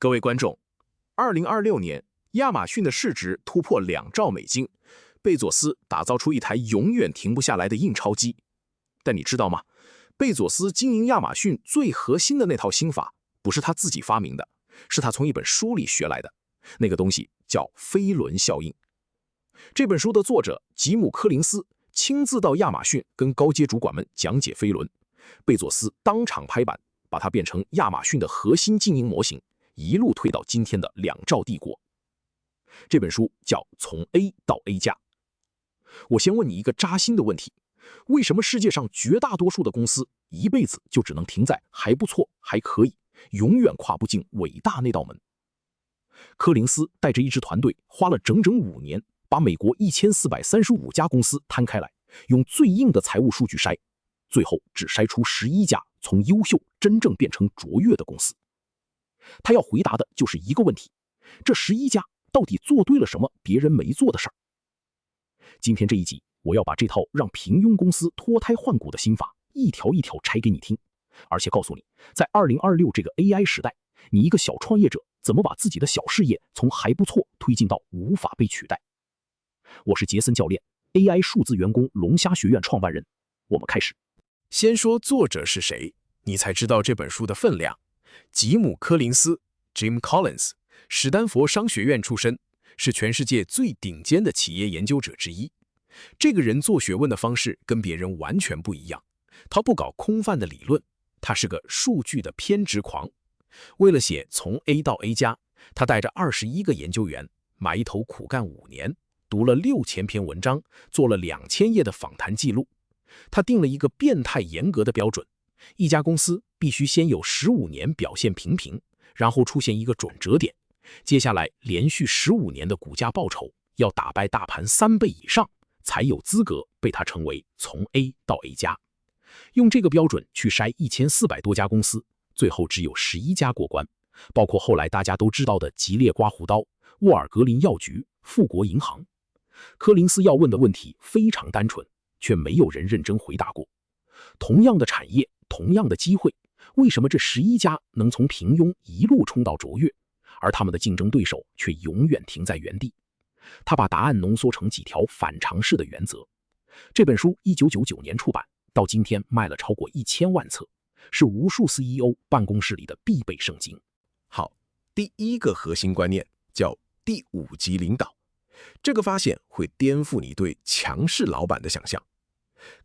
各位观众，2026年，亚马逊的市值突破2兆美金，贝佐斯打造出一台永远停不下来的印钞机。但你知道吗？贝佐斯经营亚马逊最核心的那套心法，不是他自己发明的，是他从一本书里学来的。那个东西叫飞轮效应。这本书的作者吉姆·柯林斯亲自到亚马逊跟高阶主管们讲解飞轮，贝佐斯当场拍板，把它变成亚马逊的核心经营模型，一路推到今天的2兆帝国。这本书叫《从 A 到 A 加》。我先问你一个扎心的问题：为什么世界上绝大多数的公司一辈子就只能停在还不错、还可以，永远跨不进伟大那道门？柯林斯带着一支团队，花了整整5年，把美国1435家公司摊开来，用最硬的财务数据筛，最后只筛出11家从优秀真正变成卓越的公司。他要回答的就是一个问题：这11家到底做对了什么别人没做的事儿？今天这一集，我要把这套让平庸公司脱胎换骨的心法一条一条拆给你听，而且告诉你，在2026这个 AI 时代，你一个小创业者怎么把自己的小事业从还不错推进到无法被取代。我是杰森教练， AI 数字员工龙虾学院创办人。我们开始。先说作者是谁，你才知道这本书的分量。吉姆·柯林斯 Jim Collins， 史丹佛商学院出身，是全世界最顶尖的企业研究者之一。这个人做学问的方式跟别人完全不一样，他不搞空泛的理论，他是个数据的偏执狂。为了写从 A 到 A 加，他带着21个研究员，埋头苦干5年，读了6000篇文章，做了2000页的访谈记录。他定了一个变态严格的标准：一家公司必须先有15年表现平平，然后出现一个转折点，接下来连续15年的股价报酬要打败大盘3倍以上，才有资格被他称为从 A 到 A 加。用这个标准去筛1400多家公司，最后只有11家过关，包括后来大家都知道的吉列刮胡刀、沃尔格林药局、富国银行。柯林斯要问的问题非常单纯，却没有人认真回答过。同样的产业，同样的机会，为什么这11家能从平庸一路冲到卓越，而他们的竞争对手却永远停在原地？他把答案浓缩成几条反常识的原则。这本书1999年出版，到今天卖了超过1000万册，是无数 CEO 办公室里的必备圣经。好，第一个核心观念叫第5级领导。这个发现会颠覆你对强势老板的想象。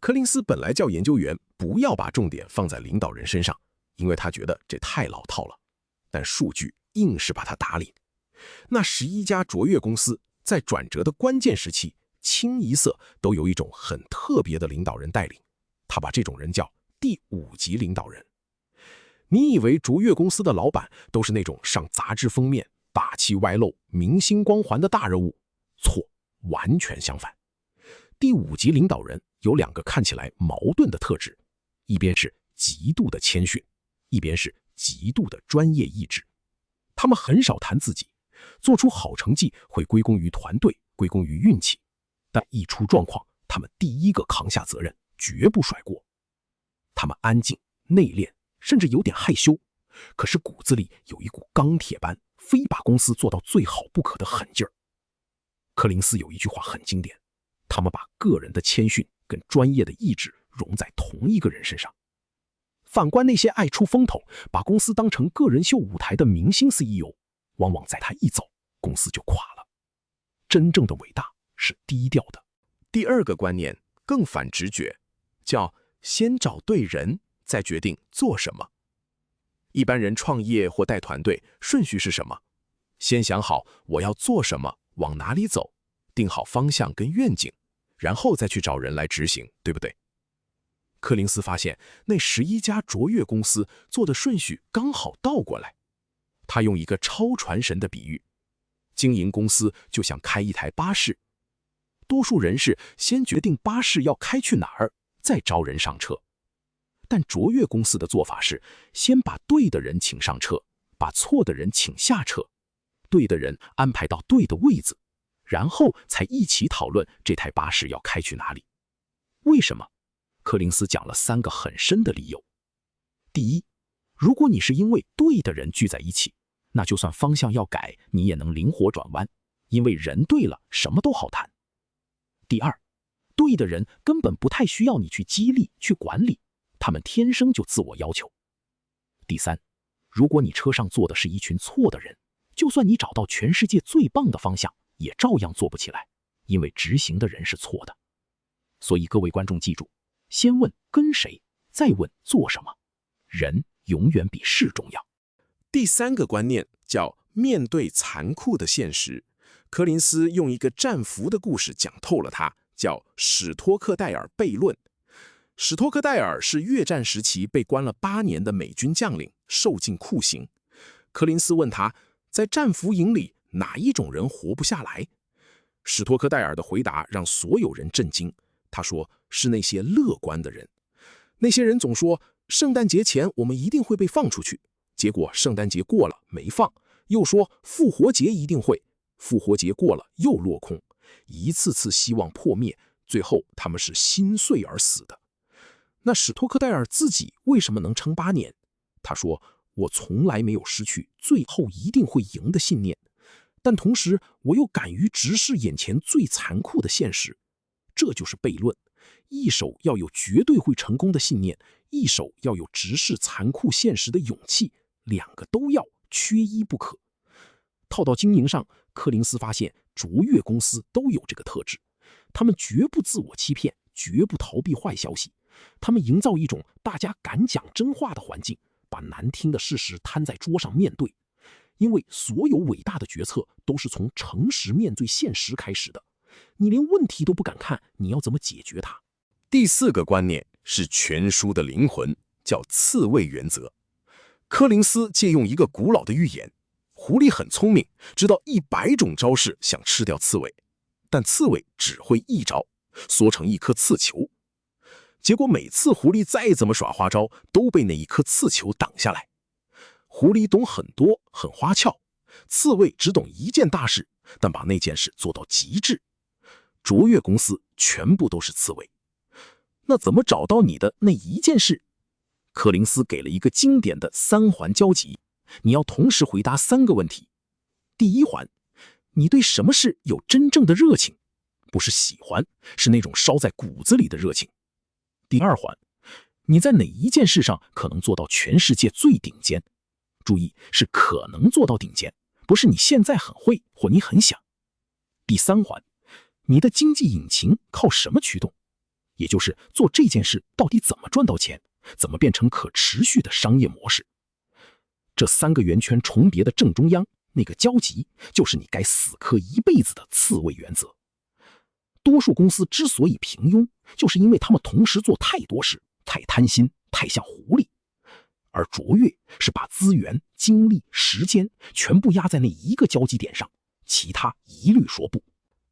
柯林斯本来叫研究员不要把重点放在领导人身上，因为他觉得这太老套了。但数据硬是把他打脸。那11家卓越公司在转折的关键时期，清一色都有一种很特别的领导人带领。他把这种人叫第5级领导人。你以为卓越公司的老板都是那种上杂志封面、霸气外露、明星光环的大人物？错，完全相反。第5级领导人有2个看起来矛盾的特质，一边是极度的谦逊，一边是极度的专业意志。他们很少谈自己，做出好成绩会归功于团队，归功于运气，但一出状况，他们第一个扛下责任，绝不甩锅。他们安静、内敛，甚至有点害羞，可是骨子里有一股钢铁般非把公司做到最好不可的狠劲儿。柯林斯有一句话很经典，他们把个人的谦逊跟专业的意志融在同一个人身上。反观那些爱出风头，把公司当成个人秀舞台的明星 CEO， 往往在他一走，公司就垮了。真正的伟大是低调的。第2个观念更反直觉，叫先找对人，再决定做什么。一般人创业或带团队，顺序是什么？先想好我要做什么，往哪里走，定好方向跟愿景，然后再去找人来执行，对不对？柯林斯发现那11家卓越公司做的顺序刚好倒过来。他用一个超传神的比喻，经营公司就像开一台巴士，多数人是先决定巴士要开去哪儿，再招人上车。但卓越公司的做法是，先把对的人请上车，把错的人请下车，对的人安排到对的位子，然后才一起讨论这台巴士要开去哪里。为什么？柯林斯讲了3个很深的理由。第一，如果你是因为对的人聚在一起，那就算方向要改，你也能灵活转弯，因为人对了，什么都好谈。第二，对的人根本不太需要你去激励、去管理，他们天生就自我要求。第三，如果你车上坐的是一群错的人，就算你找到全世界最棒的方向，也照样做不起来，因为执行的人是错的。所以各位观众记住，先问跟谁，再问做什么，人永远比事重要。第三个观念叫面对残酷的现实。柯林斯用一个战俘的故事讲透了它，叫史托克戴尔悖论。史托克戴尔是越战时期被关了8年的美军将领，受尽酷刑。柯林斯问他，在战俘营里哪一种人活不下来？史托克戴尔的回答让所有人震惊。他说，是那些乐观的人。那些人总说，圣诞节前我们一定会被放出去，结果圣诞节过了没放，又说复活节一定会，复活节过了又落空，一次次希望破灭，最后他们是心碎而死的。那史托克戴尔自己为什么能撑8年？他说，我从来没有失去最后一定会赢的信念，但同时我又敢于直视眼前最残酷的现实。这就是悖论，一手要有绝对会成功的信念，一手要有直视残酷现实的勇气，两个都要，缺一不可。套到经营上，柯林斯发现卓越公司都有这个特质，他们绝不自我欺骗，绝不逃避坏消息，他们营造一种大家敢讲真话的环境，把难听的事实摊在桌上面对。因为所有伟大的决策都是从诚实面对现实开始的，你连问题都不敢看，你要怎么解决它？第四个观念是全书的灵魂，叫刺猬原则。柯林斯借用一个古老的寓言，狐狸很聪明，知道100种招式想吃掉刺猬，但刺猬只会一招，缩成一颗刺球。结果每次狐狸再怎么耍花招，都被那一颗刺球挡下来。狐狸懂很多，很花俏，刺猬只懂一件大事，但把那件事做到极致。卓越公司全部都是刺猬。那怎么找到你的那一件事？柯林斯给了一个经典的3环交集，你要同时回答3个问题。第一环，你对什么事有真正的热情？不是喜欢，是那种烧在骨子里的热情。第二环，你在哪一件事上可能做到全世界最顶尖？注意，是可能做到顶尖，不是你现在很会或你很想。第三环，你的经济引擎靠什么驱动？也就是做这件事到底怎么赚到钱，怎么变成可持续的商业模式。这3个圆圈重叠的正中央，那个交集，就是你该死磕一辈子的刺猬原则。多数公司之所以平庸，就是因为他们同时做太多事，太贪心，太像狐狸。而卓越是把资源、精力、时间全部压在那一个交集点上，其他一律说不。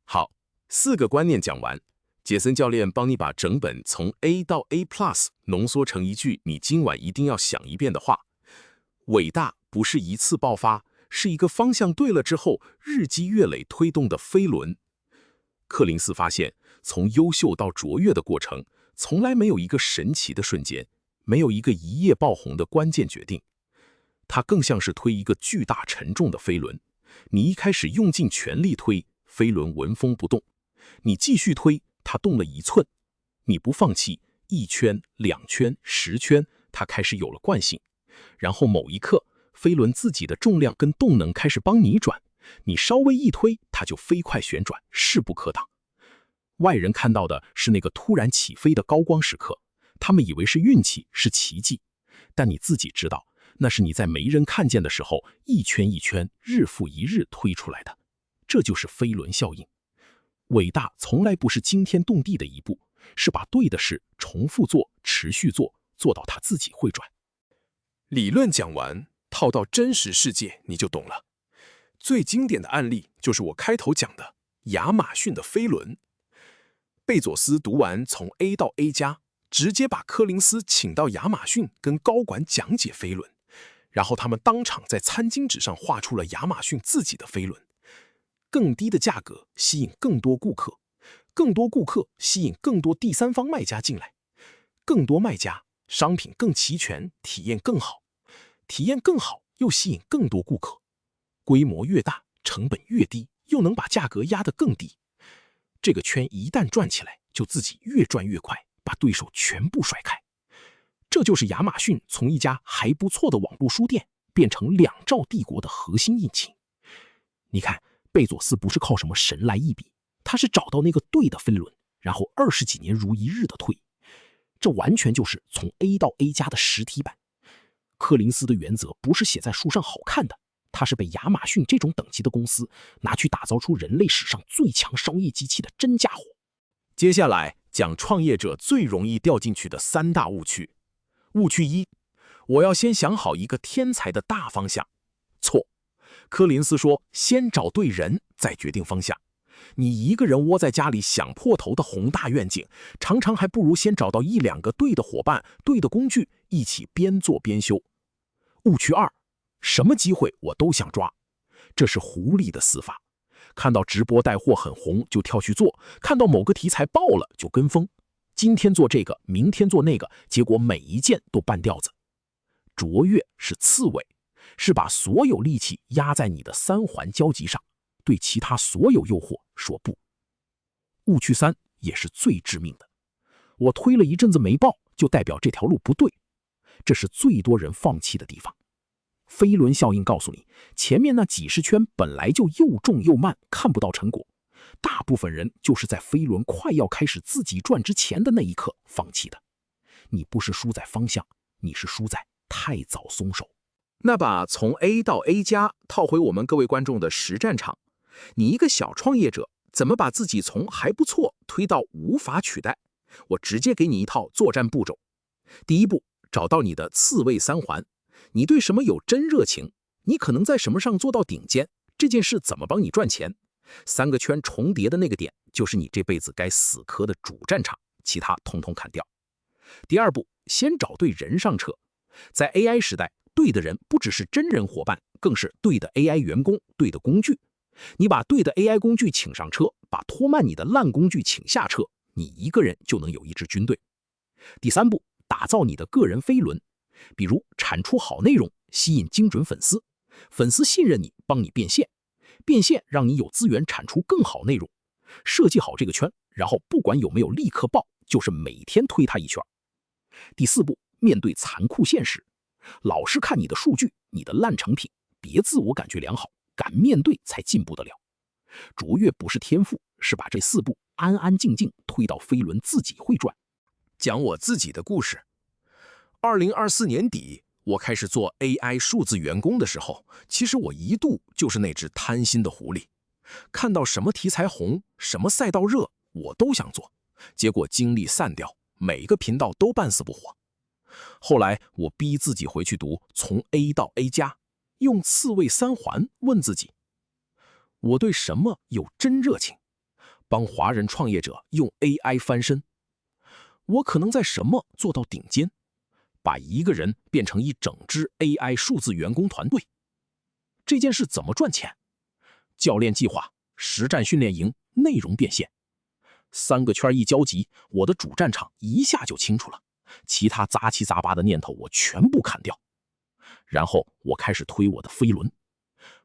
好，4个观念讲完，杰森教练帮你把整本从 A 到 A+ 浓缩成一句你今晚一定要想一遍的话：伟大不是一次爆发，是一个方向对了之后日积月累推动的飞轮。柯林斯发现，从优秀到卓越的过程，从来没有一个神奇的瞬间，没有一个一夜爆红的关键决定。它更像是推一个巨大沉重的飞轮，你一开始用尽全力推，飞轮纹风不动，你继续推，它动了1寸，你不放弃，1圈、2圈、10圈，它开始有了惯性。然后某一刻，飞轮自己的重量跟动能开始帮你转，你稍微一推，它就飞快旋转，势不可挡。外人看到的是那个突然起飞的高光时刻，他们以为是运气，是奇迹，但你自己知道，那是你在没人看见的时候，一圈一圈，日复一日推出来的。这就是飞轮效应。伟大从来不是惊天动地的一步，是把对的事重复做，持续做，做到它自己会转。理论讲完，套到真实世界你就懂了。最经典的案例就是我开头讲的亚马逊的飞轮。贝佐斯读完从 A 到 A+，直接把柯林斯请到亚马逊跟高管讲解飞轮，然后他们当场在餐巾纸上画出了亚马逊自己的飞轮。更低的价格吸引更多顾客，更多顾客吸引更多第三方卖家进来，更多卖家，商品更齐全，体验更好，体验更好又吸引更多顾客，规模越大，成本越低，又能把价格压得更低。这个圈一旦转起来，就自己越转越快，把对手全部甩开。这就是亚马逊从一家还不错的网络书店变成2兆帝国的核心引擎。你看，贝佐斯不是靠什么神来一笔，他是找到那个对的飞轮，然后20几年如一日的推。这完全就是从 A 到 A 加的实体版。柯林斯的原则不是写在书上好看的，它是被亚马逊这种等级的公司拿去打造出人类史上最强商业机器的真家伙。接下来讲创业者最容易掉进去的3大误区。误区1，我要先想好一个天才的大方向。错，柯林斯说，先找对人，再决定方向。你一个人窝在家里想破头的宏大愿景，常常还不如先找到1、2个对的伙伴、对的工具，一起边做边修。误区2，什么机会我都想抓，这是狐狸的死法。看到直播带货很红就跳去做，看到某个题材爆了就跟风，今天做这个，明天做那个，结果每一件都半吊子。卓越是刺猬，是把所有力气压在你的3环交集上，对其他所有诱惑说不。误区3也是最致命的，我推了一阵子没爆，就代表这条路不对，这是最多人放弃的地方。飞轮效应告诉你，前面那几十圈本来就又重又慢，看不到成果。大部分人就是在飞轮快要开始自己转之前的那一刻放弃的。你不是输在方向，你是输在太早松手。那把从 A 到 A 加套回我们各位观众的实战场，你一个小创业者怎么把自己从还不错推到无法取代？我直接给你一套作战步骤。第一步，找到你的刺猬3环。你对什么有真热情？你可能在什么上做到顶尖？这件事怎么帮你赚钱？3个圈重叠的那个点，就是你这辈子该死磕的主战场，其他统统砍掉。第二步，先找对人上车。在 AI 时代，对的人不只是真人伙伴，更是对的 AI 员工、对的工具。你把对的 AI 工具请上车，把拖慢你的烂工具请下车，你一个人就能有一支军队。第三步，打造你的个人飞轮。比如产出好内容，吸引精准粉丝，粉丝信任你，帮你变现，变现让你有资源产出更好内容。设计好这个圈，然后不管有没有立刻爆，就是每天推它一圈。第四步，面对残酷现实，老是看你的数据，你的烂成品，别自我感觉良好，敢面对才进步得了。卓越不是天赋，是把这4步安安静静推到飞轮自己会转。讲我自己的故事。2024年底，我开始做 AI 数字员工的时候，其实我一度就是那只贪心的狐狸，看到什么题材红，什么赛道热，我都想做，结果精力散掉，每个频道都半死不活。后来我逼自己回去读从 A 到 A 加，用刺猬3环问自己，我对什么有真热情？帮华人创业者用 AI 翻身，我可能在什么做到顶尖？把一个人变成一整支 AI 数字员工团队，这件事怎么赚钱？教练计划、实战训练营、内容变现，3个圈一交集，我的主战场一下就清楚了，其他杂七杂八的念头我全部砍掉。然后我开始推我的飞轮，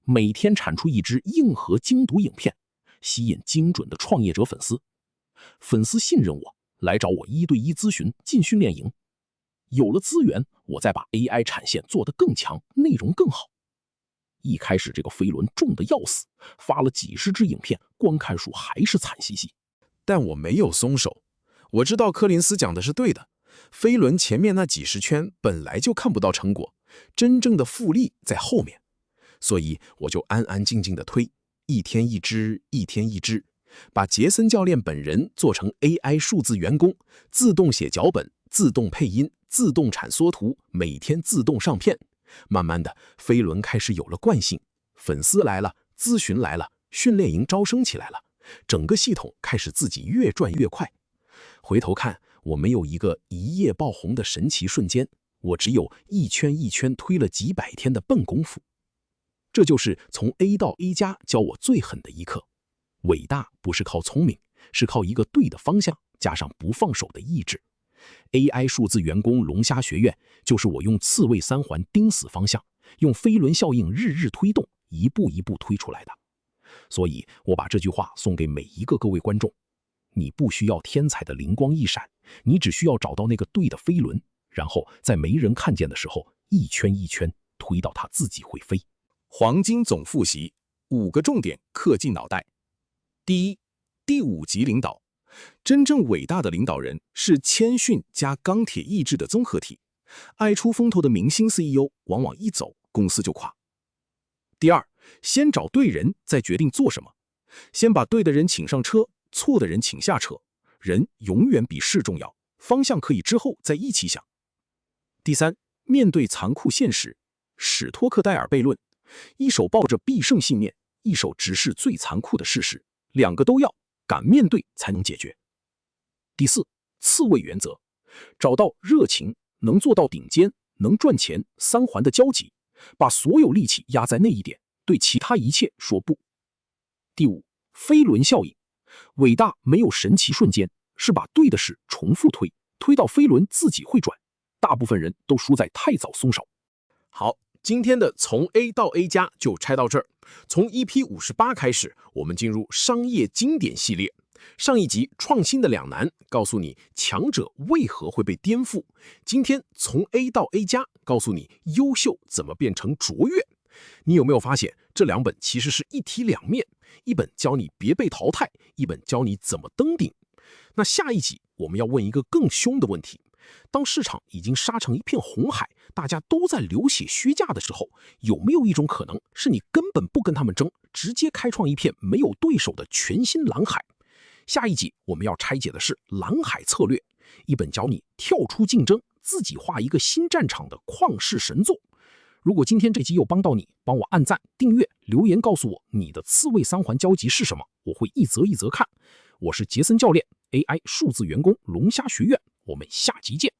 每天产出一支硬核精读影片，吸引精准的创业者粉丝，粉丝信任我，来找我1对1咨询，进训练营。有了资源，我再把 AI 产线做得更强，内容更好。一开始这个飞轮重得要死，发了几十支影片，观看数还是惨兮兮。但我没有松手，我知道柯林斯讲的是对的，飞轮前面那几十圈本来就看不到成果，真正的复利在后面，所以我就安安静静的推，一天一支，一天一支，把杰森教练本人做成 AI 数字员工，自动写脚本，自动配音，自动产缩图，每天自动上片。慢慢的，飞轮开始有了惯性，粉丝来了，咨询来了，训练营招生起来了，整个系统开始自己越转越快。回头看，我没有一个一夜爆红的神奇瞬间，我只有一圈一圈推了几百天的笨功夫。这就是从 A 到 A 加教我最狠的一课。伟大不是靠聪明，是靠一个对的方向，加上不放手的意志。AI 数字员工龙虾学院就是我用刺猬3环盯死方向，用飞轮效应日日推动，一步一步推出来的。所以我把这句话送给每一个各位观众，你不需要天才的灵光一闪，你只需要找到那个对的飞轮，然后在没人看见的时候，一圈一圈推到它自己会飞。黄金总复习，5个重点刻进脑袋。第一，第5级领导。真正伟大的领导人是谦逊加钢铁意志的综合体。爱出风头的明星 CEO 往往一走，公司就垮。第二，先找对人，再决定做什么。先把对的人请上车，错的人请下车。人永远比事重要，方向可以之后再一起想。第三，面对残酷现实。史托克戴尔悖论，一手抱着必胜信念，一手直视最残酷的事实，2个都要，敢面对才能解决。第四，刺猬原则，找到热情，能做到顶尖，能赚钱，3环的交集，把所有力气压在那一点，对其他一切说不。第五，飞轮效应，伟大没有神奇瞬间，是把对的事重复推，推到飞轮自己会转。大部分人都输在太早松手。好，今天的从 A 到 A 加就拆到这儿。从 EP58 开始，我们进入商业经典系列。上一集创新的两难，告诉你强者为何会被颠覆。今天从 A 到 A 加，告诉你优秀怎么变成卓越。你有没有发现这2本其实是一体两面？一本教你别被淘汰，一本教你怎么登顶。那下一集我们要问一个更凶的问题：当市场已经杀成一片红海，大家都在流血削价的时候，有没有一种可能是你根本不跟他们争，直接开创一片没有对手的全新蓝海？下一集我们要拆解的是蓝海策略，一本教你跳出竞争，自己画一个新战场的旷世神作。如果今天这集有帮到你，帮我按赞、订阅、留言告诉我你的刺猬3环交集是什么，我会一则一则看。我是杰森教练，AI 数字员工龙虾学院，我们下集见。